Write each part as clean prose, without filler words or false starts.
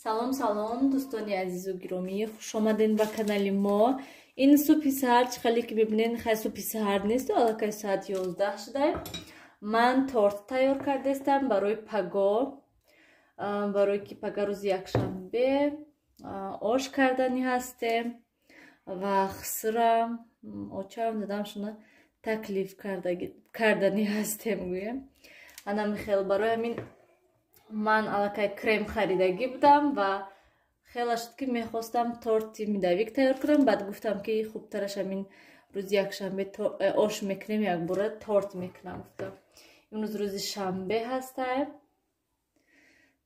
Салом салом дӯстони азизу гиромӣ, хуш омадин ба канали мо. Ин субҳи саҳар чихеле ки бибинен, хай субҳи саҳар нест, аллакай соати 11 шудаем. Ман торт тайёр кардастам барои паго, барои ки пага рӯзи якшанбе ош кардани ҳастем ва хсирам очам дадам шуна таклиф кардани ҳастем гӯям. Ана михел барои ҳамин ман аллакай крем харидагӣ будам ва хела шуд ки мехостам торти мидавик тайёр кунам. Баъд гуфтам ки хубтараш ҳамин рӯзи якшанбе ош мекунем, якбора торт мекунам гуфтам. имрӯз рӯзи шанбе ҳастаем.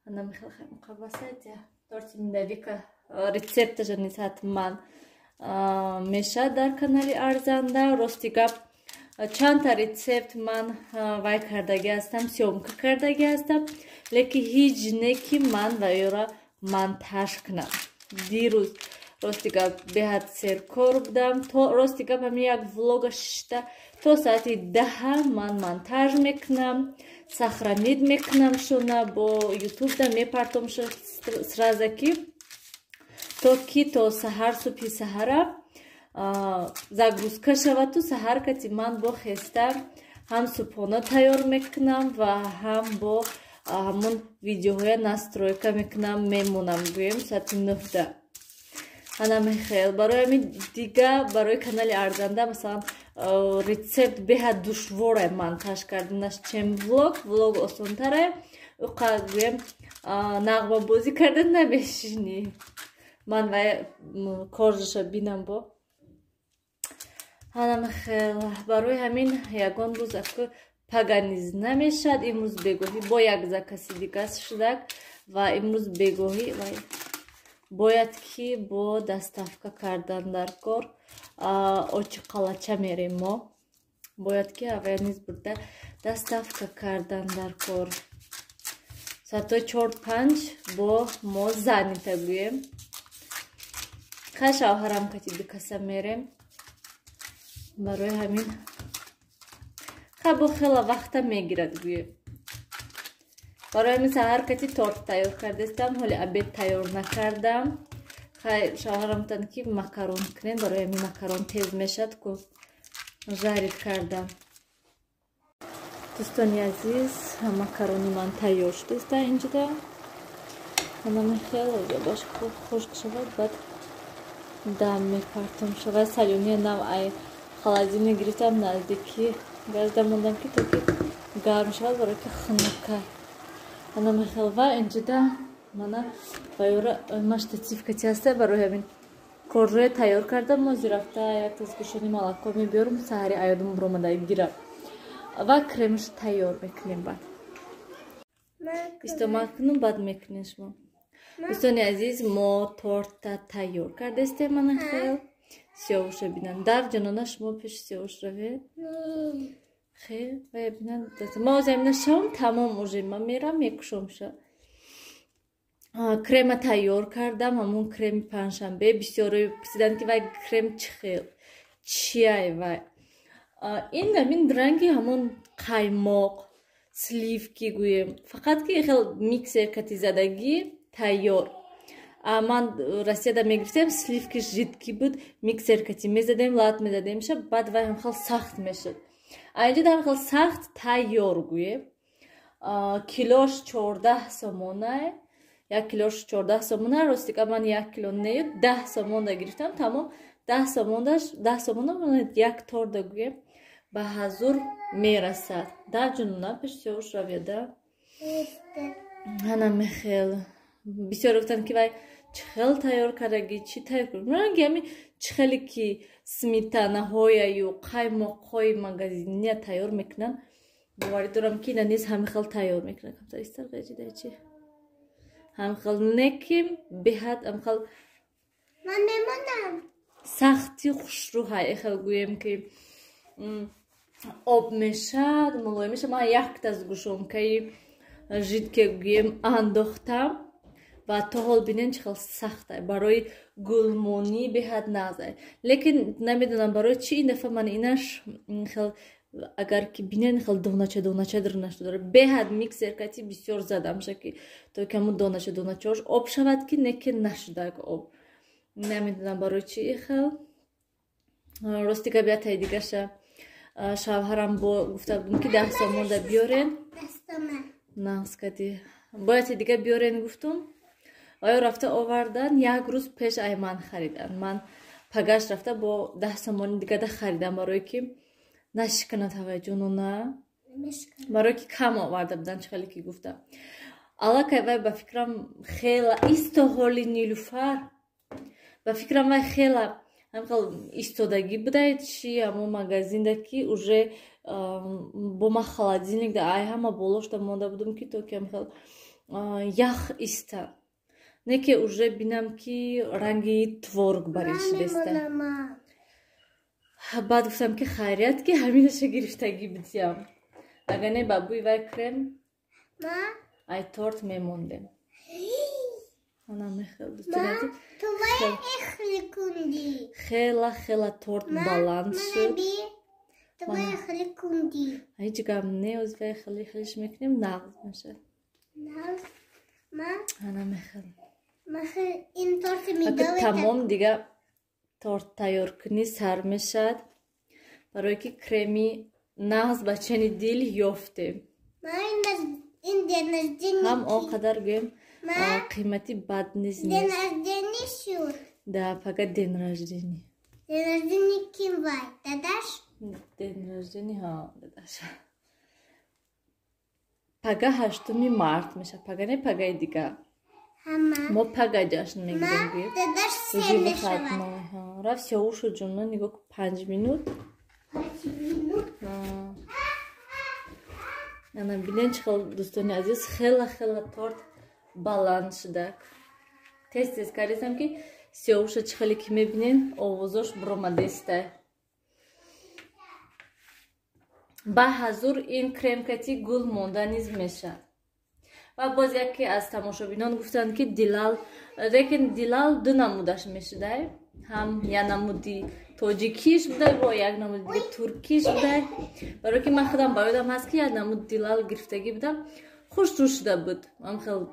ана михел хай муқаббасайдя торти мидавика рецепташа низ ҳатман мешад дар канали Арзанда. Рости гап чандта рецепт ман вай кардаги ҳастам, сёмка кардаги ҳастам, лекин ҳеҷ не ки ман вайёра монтаж кунам. дирӯз рости гап беҳад серкор будам. то рости гап ҳамин як влога шишта то соати 10 ман монтаж мекунам, сахранид мекунам шуна бо ютубда мепартом сразаки то ки то саҳар субҳи саҳара загрузка шаваду саҳар кати ман бо хеста ҳам субҳона тайёр мекунам ва ҳам бо ҳамон видеоҳоя настройка мекунам, мемонам гӯем соати 9. ана мехел барои ҳамин дига барои канали Арзанда масалан рецепт беҳад душвора монтаж карданаш, чем влог осонтаре. уқа гӯем нағмабозӣ кардан намешини ман вай коржаша бинам бо ана мехел барои ҳамин ягон рӯз ако паганиз намешад. имрӯз бегоҳӣ бо як закаси дига шудак ва имрӯз бегоҳӣ бояд ки бо доставка кардан дар кор очи қалача мерем. мо бояд ки авая низ бурда доставка кардан дар кор саатои 4-5 бо мо занита гӯем. хай шавҳарам кати дукаса мерем барои ҳамин бо хела вақта мегирад гӯем. барои ҳамин саҳар кати торт тайёр кардастам, ҳоли обед тайёр накардам. хай шавҳарам гуфтанд ки макарон кунем, барои ҳамин макарон тез мешад ку жарид кардам. дӯстони азиз, макарони ман тайёр шудааст. инҷода ана мехел баш хушк шавад, баъд дам мепартам шавад. салёни нав ай холодильник гирифтам, наздики газда мондам ки то ки гарм шавад барои ки хунука. ана мехел ва инҷода мана вайёра маштативкати ҳаста барои ҳамин коржоя тайёр кардам. мо зирафта як тазгӯшони молоко мебиёрам, саҳари аёдам буромада гирам ва кремаш тайёр мекунем. баъд истомат кунум, баъд мекунем шумо. дӯстони азиз, мо торта тайёр кардастем. ана хел сиёвуша бинам дар ҷанона шумо пеш сиёвуш раве хел вая бинам мо замина шавм тамом уже ма мерам мекушомша. крема тайёр кардам, ҳамон креми панҷшанбе. бисёре пурсидан ки вай крем чӣ хел чиай вай. ин ҳамин ранги ҳамон қаймоқ сливки гӯем, фақат ки хел миксер кати задагӣ тайёр. ман россияда мегирифтем, сливки жидкӣ буд, миксер кати мезадем, лат мезадемша, баъд вай ҳамхел сахт мешуд. инҷода ҳамхел сахт тайёр гӯем. килош 14 сомонае, як килош 14 сомона. рости ка ман 1 кило нею 10 сомонда гирифтам. тамом 10 сомона як торда гӯем ба ҳазур мерасад. дар ҷунуна пеш сиёвуш равяда ана мехел бисёр гуфтанд ки вай чихел тайёр кардагӣ, чӣ тайёр кардагӣ. ранги ҳамин чихеле ки сметанаҳояю қаймоқҳои магазиния тайёр мекунанд, боварӣ дорам ки ина низ ҳамихел тайёр мекунанд. камтаристар гайҷидачи ҳамихел неким беҳад ҳамихел ман мемонам сахти хушрӯҳай эхел гӯем ки об мешад, мулоим мешад. ман як тазгӯшонкаи жидке гӯем андохтам ва то ҳол бинем чӣ хел сахтае. барои гулмонӣ беҳад нағзае. лекин намедонам барои чӣ ин дафъа ман инаш хел اگر که بینن خیلی دونچه درنشته داره به حد میکسر کتی بسیار زدم شکی تو که همون دونچهش آب شود که نکه نشده آب نمیدونم برای چی خیلی راستی که بیاد دیگه شوهرم با گفته بودم که 10 سال مونده بیارن نه اسکتی باید دیگه بیارن گفتم آیا رفته آوردن یک روز پیش ای من خریدن من پگاش رفته با 10 سال دیگه ده خریدم برای که نشکنه توجهونو نه برای که کم آورده بودن چخیلی که گفتم الا که وای با فکرم خیلی استحالی نیلوفر با فکرم وای خیلی ایستادگی بوده چی همو مگازین ده که уже با ما холодильник ده ай همه بولوش ده مونده بودم که تو کم خیلی یخ ایسته نه که уже بینم که رنگی تورگ بریش دسته بعد گفتم که خیریت که همینش گرفتگی بدیم اگر نه بابوی وای کرم ای تورت میمونده انا میخواد تو وای اخلی کندی خیلی تورت بالانس شد تو وای اخلی کندی هیچ گم نه از وای خلیش میکنیم نقض میشه انا میخواد این تورت میدوه تمام دیگه تورت تیار کنی سر میشد برای که کرمی نغز بچنی دیل یافته هم آنقدر گویم قیمتی بد نیست دن رجدنی شد ده فقط دن رجدنی کیم وای؟ داداش؟ دن رجدنی ها داداش پگه 8 مارت میشه پگه نه پگه دیگه ما پگه جشن میگیریم گویم داداش سه میشود رفت سیاوش جونو نگاه 5 minut انا بینن چخل دوستانی عزیز خیلی تورت بالانس شده تست کردم که سیاوش چخلی که میبینین آوازش برامدسته با حضور این کرم کتی گل موندنیز میشه و باز یکی از تماشابینان گفتن که دیلال دو نمودش میشه هم یا نمودی توجیکیش بوده و یک نمود دیگه ترکیش بوده برای که من خودم بایدم هست که یک نمود دیلال گرفتگی بودم خوش رو شده بود من خیلی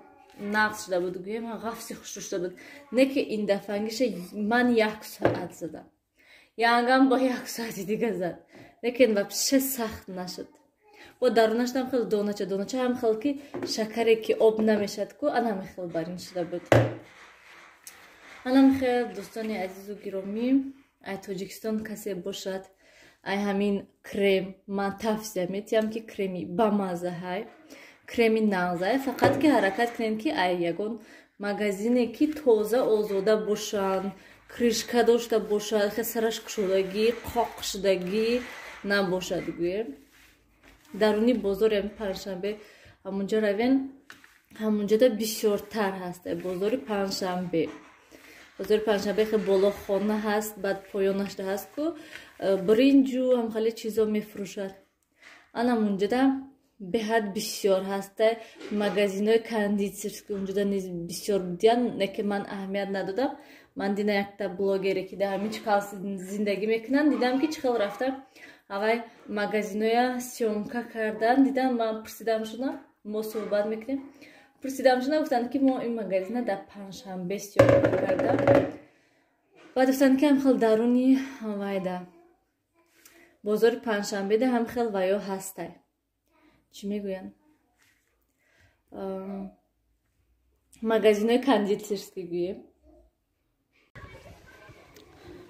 نقص شده بود گویم من غفصی خوش رو شده بود نه که این دفعهش من 1 ساعت زدم یا انگام با 1 ساعتی دیگه زد لیکن вообще سخت نشد و درونش هم خیلی دونچه هم خیلی که شکری که آب نمیشد که آن هم خیلی برین شده بود الان خیلی دوستان عزیز و گرامی ای تاجیکستان کسی باشد ای همین کرم من توصیه میتیم که کرمی با مزه های کرمی نغزه فقط که حرکت کنین که ای یگون مگزینه که تازه آزاده باشن کرشکه داشته باشد خیلی سرش کشودگی قاق شدگی نباشد گویم درونی بازار پنجشنبه همونجا روین همونجا دا بسیارتر هسته بازار پنجشنبه خیلی بالا خانه هست بعد پایانش ده هست که برنجو هم خیلی چیزا میفروشد آن همونجا دا به حد بسیار هسته مگزین های کندیترس که اونجا دا نیز بسیار بودیان نه که من اهمیت ندادم من دینا یک تا بلاگره که ده همین چکال زندگی میکنن دیدم که چخل رفتم اوای مگزین های سیومکا کردن دیدم من پرسیدم شدم ما صحبت میکنیم پرسیدم شدم گفتن که ما این مگزینه در پنجشنبه سیومکا کردم بعد گفتن که هم خیلی درونی وایده بازار پنجشنبه ده هم خیلی ویا هسته چی میگوین مگزین های کندیترسکی گویم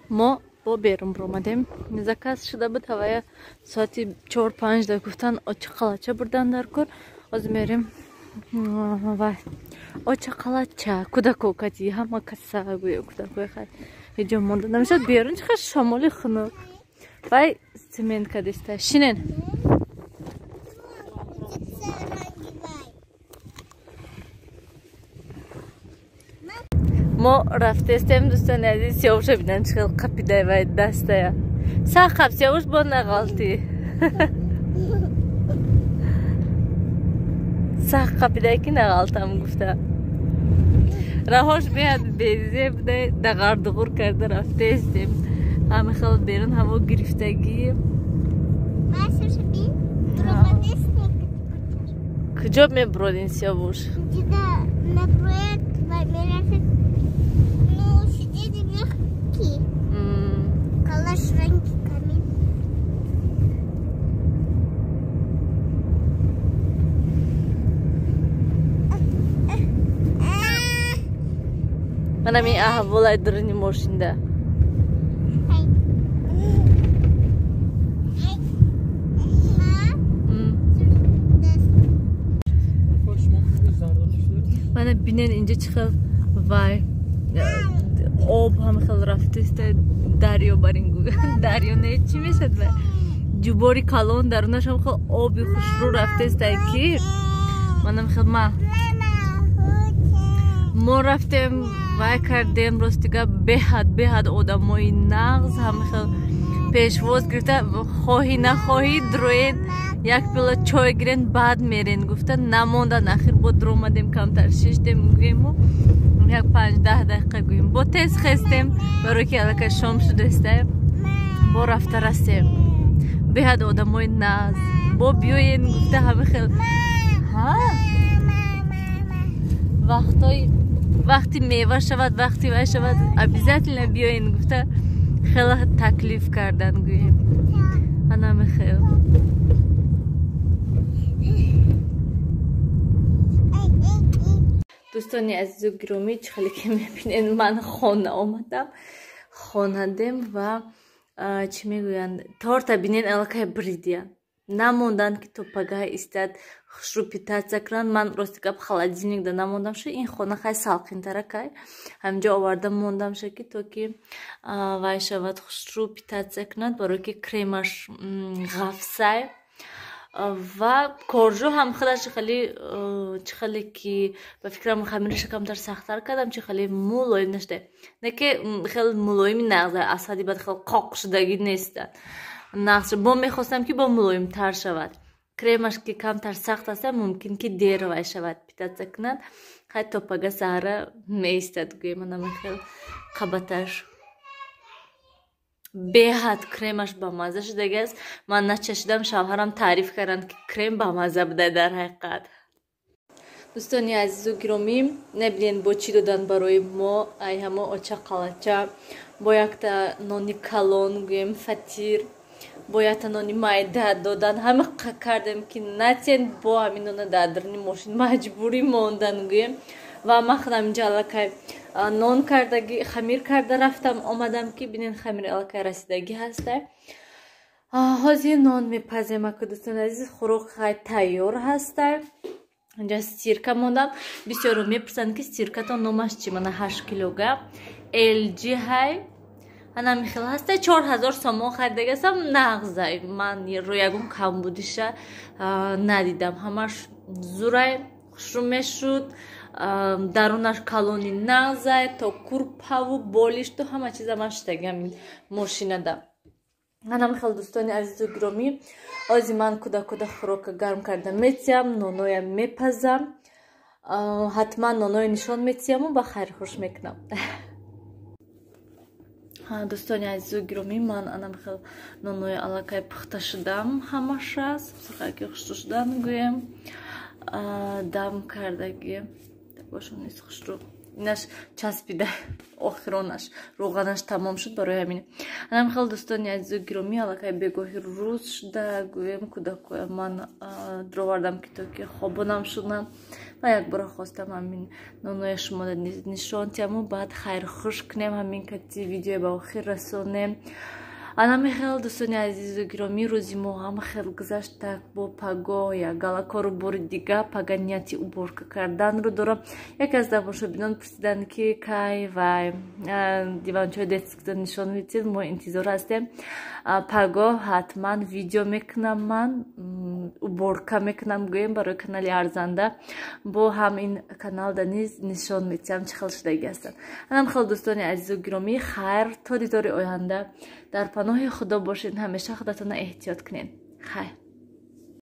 ما با بیرون برامدیم نزاکت شده بود هوای ساعتی 4-5 ده گفتن آچه قلچه بردن در کن از میریم وای آچه قلچه کودکو کتی همه کسا گویا کودکوی خیلی هیچ مونده نمیشد بیرون چه شمالی خنک وای سیمنت کدیسته شینن ما رفته استیم دوستان عزیز سیاوش بیدن چخیل قپیده و دسته سا قب سیاوش با نغالتی سا قپیده که نغالتم گفته رهاش بیاد بیزه بوده دقار دقور کرده رفته استیم همه خیلی بیرون هوا گرفتگی کجا میبرودین سیاوش؟ اینجا نبرد و میرسه نوشیده دیگه کی؟ کلاش رنگی کمین من همین احوال درنی ماشینده من بینن اینجا چقدر وای آب همه خیلی رفته است دریا برینگو دریا نه چی میشد و جوباری کالون درونش هم خیلی آبی خوش رو رفته است که منم خیلی ما رفتیم وای کردیم راستیگه بهد آدمای نغز همه خیلی پیشواز گرفته خواهی نخواهی دروید یک پیلا چای گیرین بعد میرین گفتن نموندن اخیر با در اومدیم کمتر شیشتیم گوییم و یک 5-10 دقیقه گوییم با تیز خستیم برای که الکه شام شده استیم با رفته رستیم بهد آدمای ناز با بیوین گفته همه خیلی وقتی میوه شود وقتی وای شود ابیزت بیوین گفته خیلی تکلیف کردن گوییم همه خیلی دوستانی عزیز و گرامی خیلی که میبینین من خانه آمدم خاندم و چی میگویند تارت بینین الکه بریدیان نموندن که تو پگاه استاد خوش رو پیتاچه کرد من راستی که خالدینیک ده نموندم شد این خانه خیلی سالقین تره که همجا آوردم موندم شد که تو که وای شود خوش رو پیتاچه کرد برای که کریمش غفصه و کارجو هم خودش خیلی که به فکرم خمیرش کمتر سخت‌تر کردم چه خیلی ملایم نشده نه که خیلی ملایم نغزه اصلا بعد خیلی قاق شدگی نیسته نغزه با میخواستم که با ملایم تر شود کریمش که کمتر سخت است ممکن که دیر وای شود پیتاچه کند خیلی تا پگه سهره میستد گویم من خیلی قبطش بهت کریمش با مزه شده است من نچشیدم شوهرم تعریف کردند که کریم با مزه بوده در حقیقت دوستانی عزیز و گرامی نبینین با چی دادن برای ما ای همه آچه قلچه با یک تا نانی کلون گویم فطیر با یک تا نانی مایده دادن همه کردم که نتین با همین نان دادرنی ماشین مجبوری موندن گویم و من خودم اینجا الکه نان کردگی خمیر کرده رفتم آمدم که بینین خمیر الکه رسیدگی هسته حاضی نان میپزیم که دوستان عزیز خوراک خیلی تیار هسته اینجا سیرکه موندم بسیار رو میپرسند که سیرکه تا نامش چی من 8 کیلوگرم LG های انا میخیل هسته 4000 سومون خریده گستم نغزه من روی یکون کم بودیشه ندیدم همش زوره خوشرومه شد درونش کالونی نغزه تا کورپا و بالیش تو همه چیز همش تگم ماشینه ده من خیلی دوستانی عزیز و گرامی آزی من کدا خوراک گرم کرده میتیم نونوی میپزم حتما نونوی نشان میتیم و بخیر خوش میکنم دوستانی عزیز و گرامی من خیلی نونوی علاقه پخته شدم همش است سخاکی خوش شدن گویم دم کردگی باشون نیست خوش رو اینش چسبیده آخرانش روغنش تمام شد برای همینه من خیلی دوستانی عزیز و گرامی علاقه بگوهی روز شده گویم کودک من دروردم که تو که خوابونم شدم و یک بار خواستم همین نونوی شما نشان تیم و بعد خیر خوش کنیم همین که تی ویدیو با آخر رسونیم انا خیلی دوستانی عزیز و گرامی روزی ما هم خیلی گذشت так با پگاه یا گالاکارو بار دیگه پگاه نیتی уборка کردن رو دارم یک از دانشجویان پرسیدن که کی و دیوانچوی دستگاه نشان میدید ما انتظار هستیم پگاه حتما ویدیو میکنم من уборка میکنم گویم برای کانال ارزنده با همین کانال دنیز نشان میدم چه خیلی شدگی هستن انا خیلی دوستانی عزیز و گرامی خیر تا دیدار آینده در پناه خدا باشین همیشه خودتون احتیاط کنین خیر